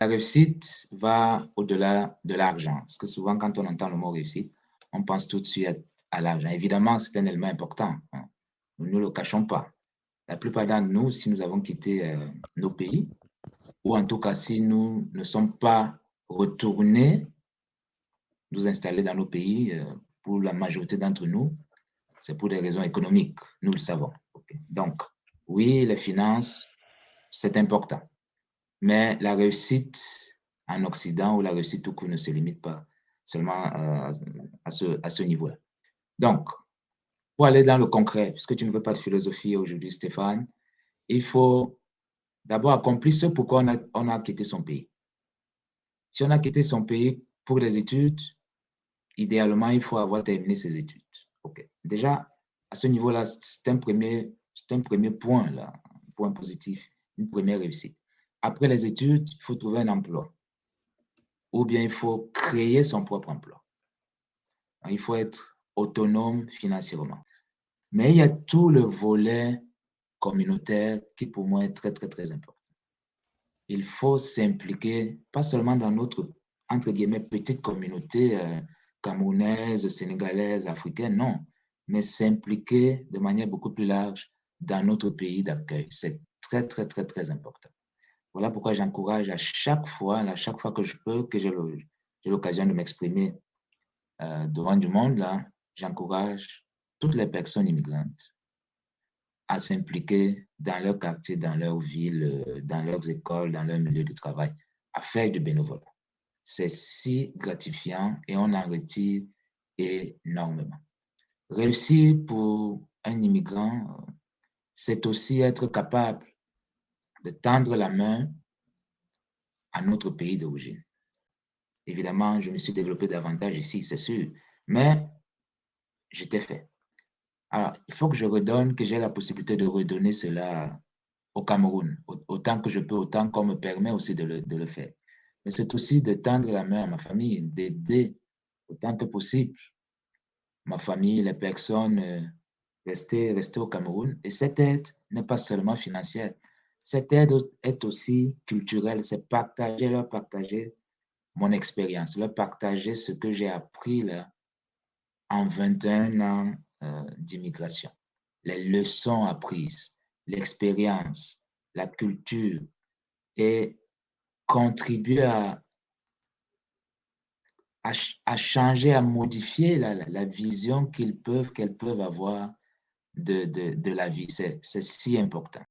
La réussite va au-delà de l'argent. Parce que souvent, quand on entend le mot réussite, on pense tout de suite à l'argent. Évidemment, c'est un élément important, hein. Nous ne le cachons pas. La plupart d'entre nous, si nous avons quitté nos pays, ou en tout cas si nous ne sommes pas retournés nous installer dans nos pays, pour la majorité d'entre nous, c'est pour des raisons économiques, nous le savons. Okay. Donc, oui, les finances, c'est important. Mais la réussite en Occident ou la réussite tout court ne se limite pas seulement à ce niveau-là. Donc, pour aller dans le concret, puisque tu ne veux pas de philosophie aujourd'hui, Stéphane, il faut d'abord accomplir ce pourquoi on a quitté son pays. Si on a quitté son pays pour les études, idéalement, il faut avoir terminé ses études. Okay. Déjà, à ce niveau-là, c'est un premier point, là, un point positif, une première réussite. Après les études, il faut trouver un emploi. Ou bien il faut créer son propre emploi. Il faut être autonome financièrement. Mais il y a tout le volet communautaire qui pour moi est très, très, très important. Il faut s'impliquer, pas seulement dans notre, entre guillemets, petite communauté camerounaise, sénégalaise, africaine, non, mais s'impliquer de manière beaucoup plus large dans notre pays d'accueil. C'est très, très, très, très important. Voilà pourquoi j'encourage à chaque fois que je peux, que j'ai l'occasion de m'exprimer devant du monde, là, j'encourage toutes les personnes immigrantes à s'impliquer dans leur quartier, dans leur ville, dans leurs écoles, dans leur milieu de travail, à faire du bénévolat. C'est si gratifiant et on en retire énormément. Réussir pour un immigrant, c'est aussi être capable de tendre la main à notre pays d'origine. Évidemment, je me suis développé davantage ici, c'est sûr, mais j'étais fait. Alors, il faut que je redonne, que j'ai la possibilité de redonner cela au Cameroun, autant que je peux, autant qu'on me permet aussi de le faire. Mais c'est aussi de tendre la main à ma famille, d'aider autant que possible ma famille, les personnes restées au Cameroun. Et cette aide n'est pas seulement financière. Cette aide est aussi culturelle. C'est leur partager mon expérience, leur partager ce que j'ai appris là, en 21 ans d'immigration. Les leçons apprises, l'expérience, la culture, et contribuer à changer, à modifier la vision qu'elles peuvent avoir de la vie. C'est si important.